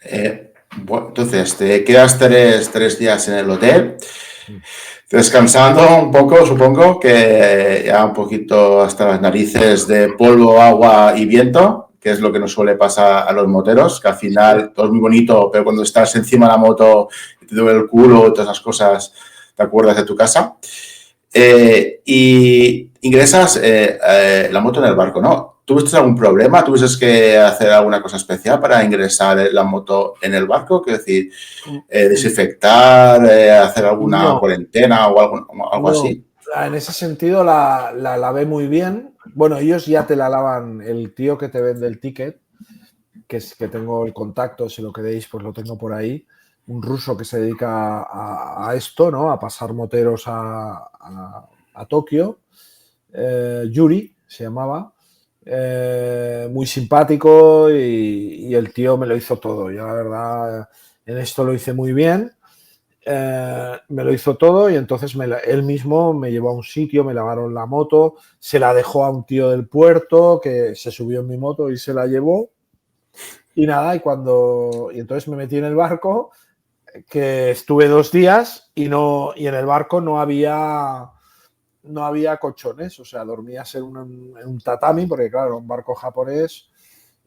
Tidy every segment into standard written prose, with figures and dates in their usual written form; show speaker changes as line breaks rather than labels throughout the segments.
Entonces, te quedas tres días en el hotel, descansando un poco, supongo, que ya un poquito hasta las narices de polvo, agua y viento, que es lo que nos suele pasar a los moteros, que al final todo es muy bonito, pero cuando estás encima de la moto y te duele el culo, todas esas cosas, te acuerdas de tu casa. Y ingresas la moto en el barco, ¿no? ¿Tuviste algún problema? ¿Tuviste que hacer alguna cosa especial para ingresar la moto en el barco? Quiero decir, desinfectar, hacer alguna
No,
cuarentena o algo
no.
así.
En ese sentido la lavé muy bien. Bueno, ellos ya te la lavan, el tío que te vende el ticket, que tengo el contacto, si lo queréis, pues lo tengo por ahí. Un ruso que se dedica a esto, ¿no? A pasar moteros a Tokio. Yuri se llamaba. Muy simpático y el tío me lo hizo todo. Yo, la verdad, en esto lo hice muy bien. Me lo hizo todo y entonces él mismo me llevó a un sitio, me lavaron la moto, se la dejó a un tío del puerto que se subió en mi moto y se la llevó. Y nada, y entonces me metí en el barco, que estuve 2 días y en el barco no había colchones, o sea, dormías en un tatami, porque claro, era un barco japonés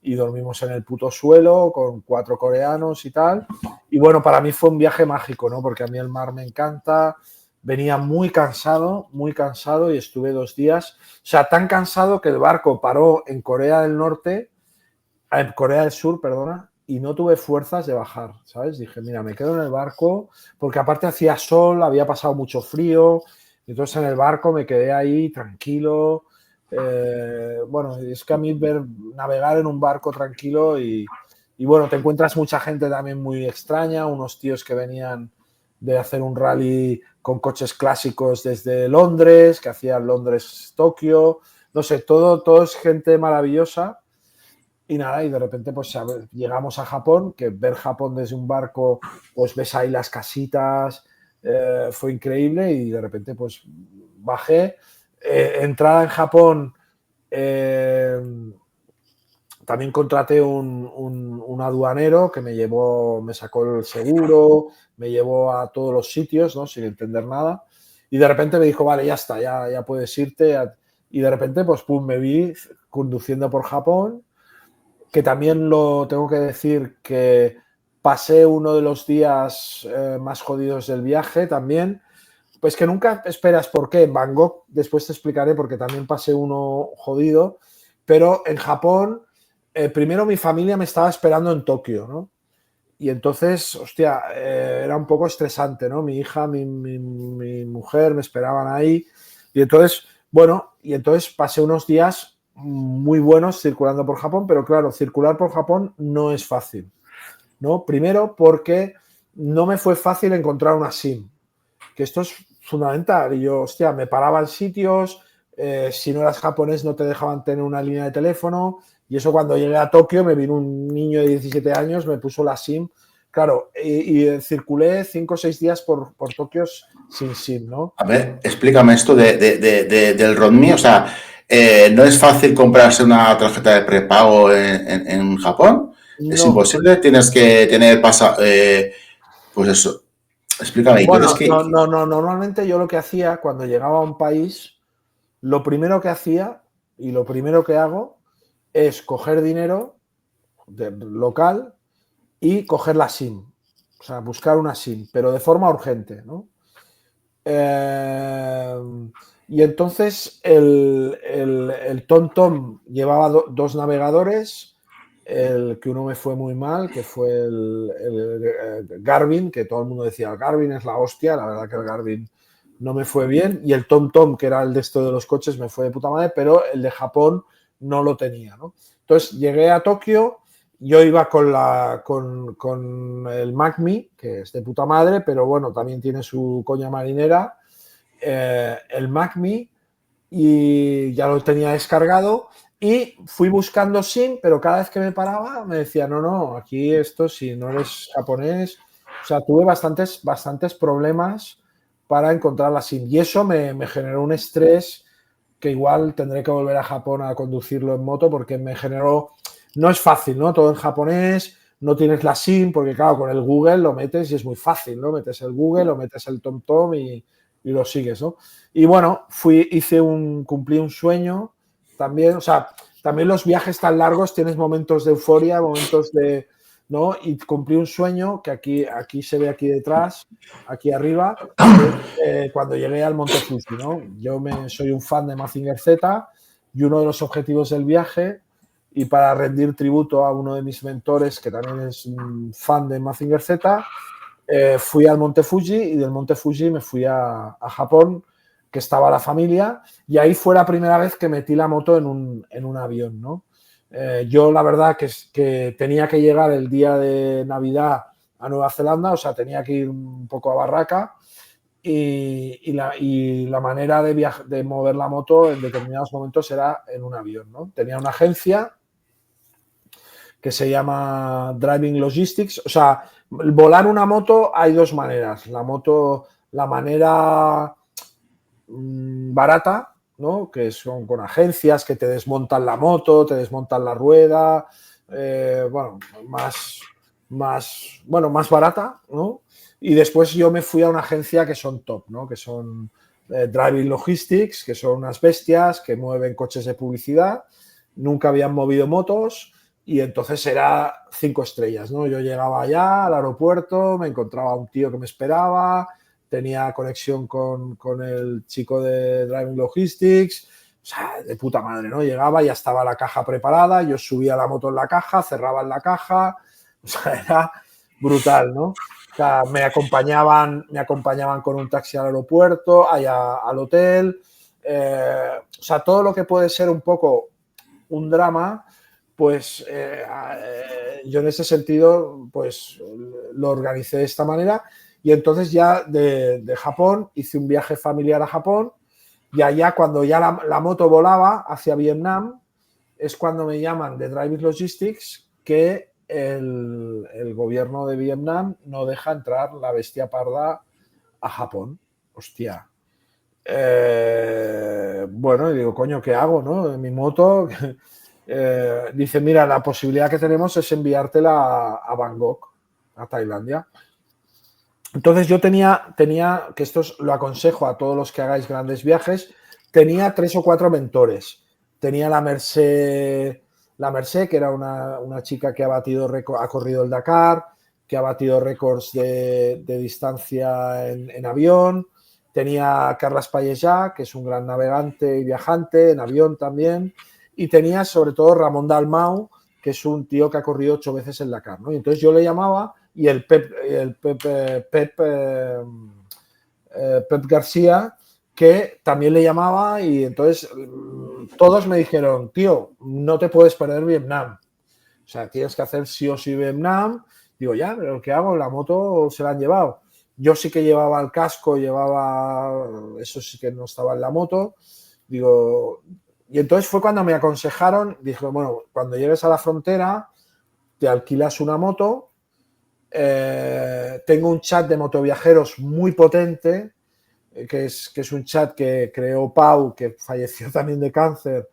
y dormimos en el puto suelo con 4 coreanos y tal. Y bueno, para mí fue un viaje mágico, ¿no? Porque a mí el mar me encanta. Venía muy cansado y estuve 2 días. O sea, tan cansado que el barco paró en Corea del Norte, en Corea del Sur, perdona, y no tuve fuerzas de bajar, ¿sabes? Dije, mira, me quedo en el barco, porque aparte hacía sol, había pasado mucho frío, entonces en el barco me quedé ahí tranquilo. Bueno, es que a mí navegar en un barco tranquilo y bueno, te encuentras mucha gente también muy extraña, unos tíos que venían de hacer un rally con coches clásicos desde Londres, que hacían Londres-Tokio, no sé, todo es gente maravillosa. Y nada, y de repente pues llegamos a Japón, que ver Japón desde un barco, pues ves ahí las casitas, fue increíble y de repente pues bajé. Entrada en Japón, eh, también contraté un aduanero que me sacó el seguro, me llevó a todos los sitios, ¿no? Sin entender nada. Y de repente me dijo, vale, ya está, ya puedes irte. Y de repente, pues, pum, me vi conduciendo por Japón, que también lo tengo que decir que pasé uno de los días más jodidos del viaje también. Pues que nunca esperas por qué. En Bangkok, después te explicaré porque también pasé uno jodido, pero en Japón, primero mi familia me estaba esperando en Tokio, ¿no? Y entonces, hostia, era un poco estresante, ¿no? Mi hija, mi mujer me esperaban ahí. Y entonces, bueno, pasé unos días muy buenos circulando por Japón, pero claro, circular por Japón no es fácil, ¿no? Primero porque no me fue fácil encontrar una SIM, que esto es fundamental. Y yo, hostia, me paraba en sitios, si no eras japonés no te dejaban tener una línea de teléfono, y eso cuando llegué a Tokio me vino un niño de 17 años, me puso la SIM, claro, y circulé 5 o 6 días por Tokio sin SIM, ¿no?
A ver, explícame esto del RODMI. O sea, ¿no es fácil comprarse una tarjeta de prepago en Japón? ¿Es
No,
imposible? Tienes que tener pues eso. Explícame. Entonces,
bueno,
¿qué?
no, normalmente yo lo que hacía cuando llegaba a un país, lo primero que hacía y lo primero que hago es coger dinero local y coger la SIM. O sea, buscar una SIM, pero de forma urgente, ¿no? Eh, y entonces el TomTom llevaba 2 navegadores, el que uno me fue muy mal, que fue el Garmin, que todo el mundo decía, el Garmin es la hostia, la verdad que el Garmin no me fue bien, y el TomTom, que era el de esto de los coches, me fue de puta madre, pero el de Japón no lo tenía, ¿no? Entonces llegué a Tokio, yo iba con el MacMe, que es de puta madre, pero bueno, también tiene su coña marinera, el MacMe, y ya lo tenía descargado y fui buscando SIM, pero cada vez que me paraba me decía, no, aquí esto si no eres japonés, o sea, tuve bastantes problemas para encontrar la SIM y eso me generó un estrés que igual tendré que volver a Japón a conducirlo en moto porque me generó, no es fácil, ¿no? Todo en japonés, no tienes la SIM, porque claro, con el Google lo metes y es muy fácil, ¿no? Metes el Google o metes el TomTom y lo sigues, ¿no? Y bueno, cumplí un sueño también, o sea, también los viajes tan largos tienes momentos de euforia, momentos de, ¿no? Y cumplí un sueño que aquí se ve aquí detrás, aquí arriba, que es cuando llegué al Monte Fuji, ¿no? Soy un fan de Mazinger Z y uno de los objetivos del viaje, y para rendir tributo a uno de mis mentores, que también es un fan de Mazinger Z, fui al Monte Fuji y del Monte Fuji me fui a Japón, que estaba la familia, y ahí fue la primera vez que metí la moto en un avión, ¿no? Yo la verdad que tenía que llegar el día de Navidad a Nueva Zelanda, o sea, tenía que ir un poco a barraca, y la manera de mover la moto en determinados momentos era en un avión, ¿no? Tenía una agencia que se llama Driving Logistics. O sea, volar una moto hay dos maneras. La manera barata, ¿no? Que son con agencias que te desmontan la moto, te desmontan la rueda, bueno, más barata, ¿no? Y después yo me fui a una agencia que son top, ¿no? Que son Driving Logistics, que son unas bestias que mueven coches de publicidad, nunca habían movido motos, y entonces era 5 estrellas, ¿no? Yo llegaba allá al aeropuerto, me encontraba un tío que me esperaba, tenía conexión con el chico de Driving Logistics, o sea, de puta madre, ¿no? Llegaba, ya estaba la caja preparada, yo subía la moto en la caja, cerraba en la caja, o sea, era brutal, ¿no? O sea, me acompañaban con un taxi al aeropuerto, allá al hotel, o sea, todo lo que puede ser un poco un drama, pues yo en ese sentido pues lo organicé de esta manera, y entonces ya de Japón hice un viaje familiar a Japón, y allá cuando ya la moto volaba hacia Vietnam es cuando me llaman de Driving Logistics que el gobierno de Vietnam no deja entrar la bestia parda a Japón. Hostia. Bueno, y digo, coño, ¿qué hago, no? En mi moto... dice, mira, la posibilidad que tenemos es enviártela a Bangkok, a Tailandia. Entonces yo tenía, que esto lo aconsejo a todos los que hagáis grandes viajes, tenía 3 o 4 mentores. Tenía la Merced, que era una chica que ha corrido el Dakar, que ha batido récords de distancia en avión. Tenía a Carles Pallejà, que es un gran navegante y viajante en avión también. Y tenía sobre todo Ramón Dalmau, que es un tío que ha corrido 8 veces el Dakar, ¿no? Y entonces yo le llamaba, y el Pep García, que también le llamaba, y entonces todos me dijeron, tío, no te puedes perder Vietnam. O sea, tienes que hacer sí o sí Vietnam. Digo, ya, pero ¿qué hago? La moto se la han llevado. Yo sí que llevaba el casco, eso sí que no estaba en la moto. Digo... Y entonces fue cuando me aconsejaron, dije, bueno, cuando llegues a la frontera, te alquilas una moto, tengo un chat de motoviajeros muy potente, que es un chat que creó Pau, que falleció también de cáncer,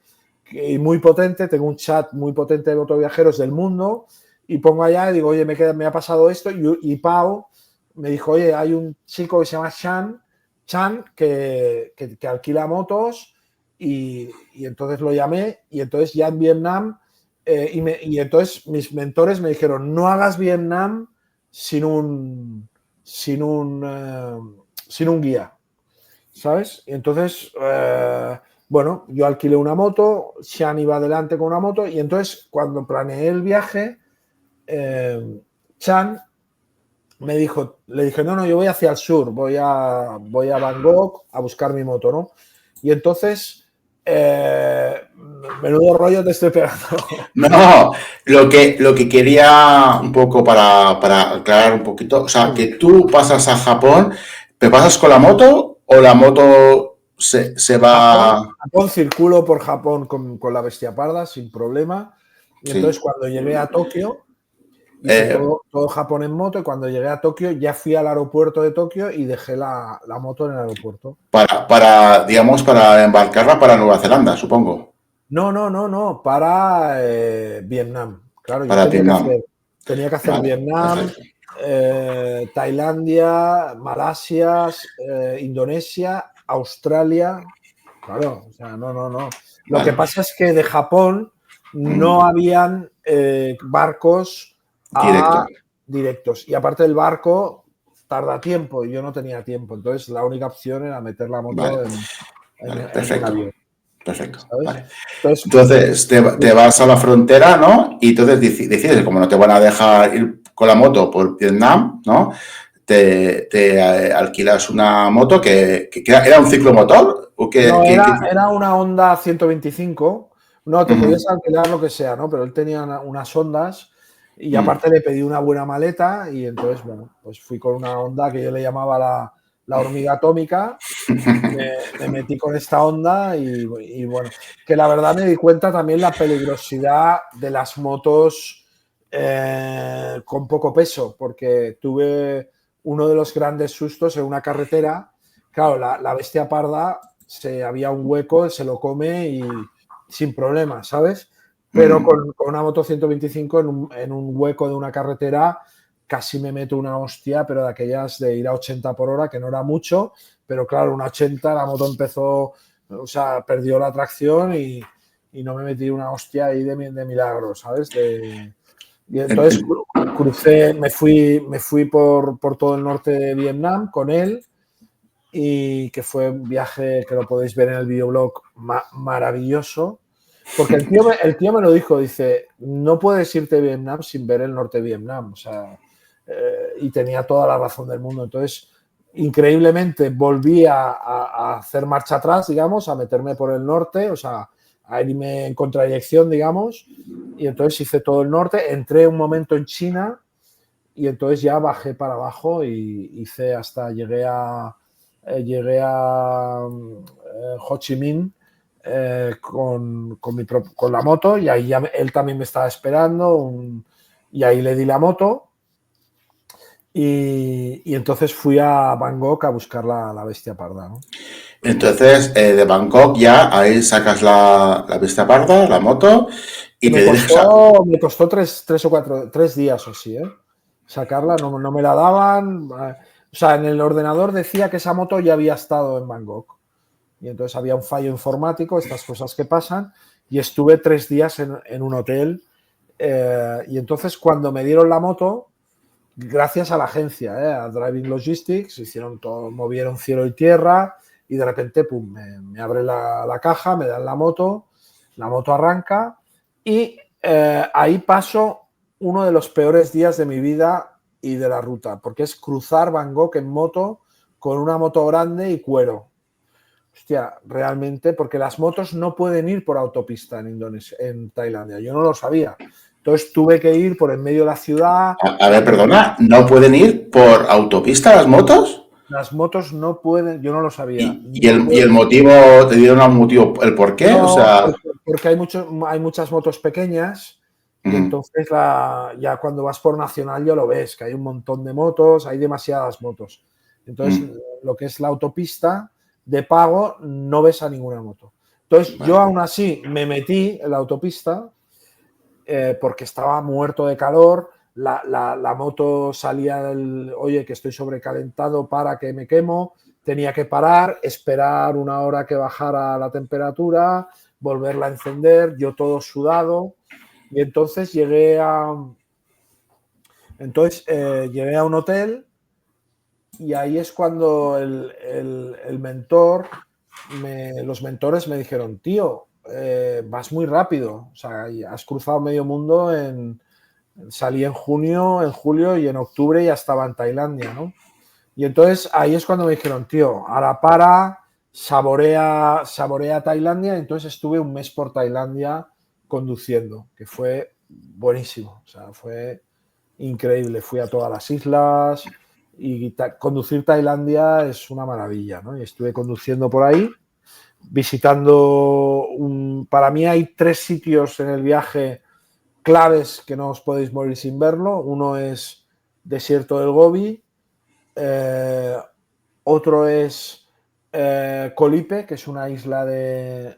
y muy potente, tengo un chat muy potente de motoviajeros del mundo, y pongo allá y digo, oye, me ha pasado esto, y Pau me dijo, oye, hay un chico que se llama Chan que alquila motos. Y entonces lo llamé, y entonces ya en Vietnam, y entonces mis mentores me dijeron, no hagas Vietnam sin un guía, ¿sabes? Y entonces, bueno, yo alquilé una moto, Sean iba adelante con una moto, y entonces cuando planeé el viaje, Chan le dije, no, yo voy hacia el sur, voy a Bangkok a buscar mi moto, ¿no? Y entonces... menudo rollo te estoy pegando.
No, lo que quería un poco para aclarar un poquito, o sea, que tú pasas a Japón, ¿te pasas con la moto o la moto se va?
Japón, circulo por Japón con la bestia parda sin problema. Y
Sí.
entonces cuando llegué a Tokio, hice todo Japón en moto, y cuando llegué a Tokio ya fui al aeropuerto de Tokio y dejé la moto en el aeropuerto.
Digamos, para embarcarla para Nueva Zelanda, supongo.
No, para Vietnam. Claro, yo
Para
tenía que
Vietnam.
hacer Tenía que hacer
Vale,
Vietnam,
perfecto.
Tailandia, Malasia, Indonesia, Australia. Claro, o sea, no. Lo que
Vale.
pasa es que de Japón no habían barcos
Directo.
directos. Y aparte del barco tarda tiempo y yo no tenía tiempo. Entonces la única opción era meter la moto
Vale,
en
vale,
un
perfecto.
avión,
Perfecto.
¿sabes?
Vale.
Entonces,
Entonces te vas a la frontera, ¿no? Y entonces decides, como no te van a dejar ir con la moto por Vietnam, ¿no? Te alquilas una moto que era un ciclomotor o
no,
que
era una Honda 125. No, te
Ujú,
podías alquilar lo que sea, ¿no? Pero él tenía unas Hondas y
mm.
aparte le pedí una buena maleta y entonces, bueno, pues fui con una Honda que yo le llamaba la hormiga atómica. Me metí con esta Honda y bueno, que la verdad me di cuenta también la peligrosidad de las motos con poco peso, porque tuve uno de los grandes sustos en una carretera. Claro, la bestia parda había un hueco, se lo come y sin problema, ¿sabes? Pero
Mm.
con una moto 125 en un hueco de una carretera casi me meto una hostia, pero de aquellas de ir a 80 por hora, que no era mucho, pero claro, una 80, la moto empezó, o sea, perdió la tracción y no me metí una hostia ahí de milagro, ¿sabes? Y
En-
entonces
en-
crucé, me fui por todo el norte de Vietnam con él y que fue un viaje que lo podéis ver en el videoblog maravilloso. Porque el tío me lo dijo, dice, no puedes irte a Vietnam sin ver el norte de Vietnam. O sea, y tenía toda la razón del mundo. Entonces, increíblemente, volví a hacer marcha atrás, digamos, a meterme por el norte, o sea, a irme en contradirección, digamos. Y entonces hice todo el norte, entré un momento en China y entonces ya bajé para abajo y hice hasta, llegué a Ho Chi Minh con la moto y ahí él también me estaba esperando y ahí le di la moto y entonces fui a Bangkok a buscar la bestia parda, ¿no?
Entonces, de Bangkok ya ahí sacas la vista parda, la moto, y te
Me
diriges a...
costó, me costó tres o cuatro, 3 días o sí, ¿eh? Sacarla, no me la daban. O sea, en el ordenador decía que esa moto ya había estado en Bangkok. Y entonces había un fallo informático, estas cosas que pasan, y estuve 3 días en un hotel. Y entonces cuando me dieron la moto, gracias a la agencia, a Driving Logistics, hicieron todo, movieron cielo y tierra, y de repente, pum, me abre la caja, me dan la moto arranca, y ahí paso uno de los peores días de mi vida y de la ruta, porque es cruzar Bangkok en moto con una moto grande y cuero. Hostia, realmente, porque las motos no pueden ir por autopista en Indonesia, en Tailandia. Yo no lo sabía. Entonces tuve que ir por en medio de la ciudad.
A ver, perdona, ¿no pueden ir por autopista las motos?
Las motos no pueden, yo no lo sabía,
¿Y,
no
y el
pueden.
motivo, te dieron un motivo, el por qué? O
No,
sea...
porque hay muchas motos pequeñas y
Ujú,
entonces ya cuando vas por Nacional ya lo ves, que hay un montón de motos, hay demasiadas motos. Entonces,
ujú,
lo que es la autopista de pago, no ves a ninguna moto. Entonces, yo
vale.
aún así me metí en la autopista porque estaba muerto de calor, la moto salía oye, que estoy sobrecalentado, para que me quemo, tenía que parar, esperar una hora que bajara la temperatura, volverla a encender, yo todo sudado, y entonces llegué a un hotel y ahí es cuando el mentor, los mentores me dijeron, tío, vas muy rápido, o sea, has cruzado medio mundo salí en junio, en julio y en octubre ya estaba en Tailandia, ¿no? Y entonces ahí es cuando me dijeron, tío, ahora saborea Tailandia. Entonces estuve un mes por Tailandia conduciendo, que fue buenísimo, o sea, fue increíble. Fui a todas las islas y conducir Tailandia es una maravilla, ¿no? Y estuve conduciendo por ahí, visitando para mí hay 3 sitios en el viaje claves que no os podéis morir sin verlo. Uno es Desierto del Gobi, eh, otro es Koh Lipe, que es una isla de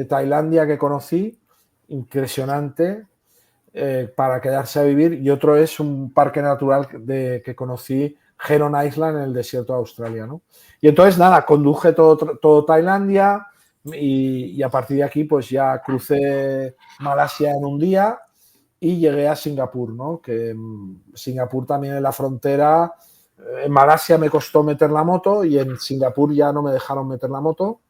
Tailandia que conocí, impresionante. para quedarse a vivir, y otro es un parque natural que conocí, Heron Island, en el desierto de Australia, ¿no? Y entonces, nada, conduje todo Tailandia y a partir de aquí, pues ya crucé Malasia en un día y llegué a Singapur, ¿no? Que Singapur también en la frontera, en Malasia me costó meter la moto y en Singapur ya no me dejaron meter la moto.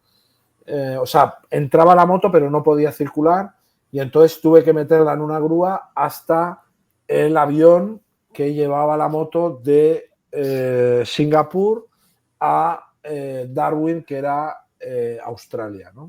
O sea, entraba la moto pero no podía circular y entonces tuve que meterla en una grúa hasta el avión que llevaba la moto de Singapur a Darwin, que era Australia, ¿no?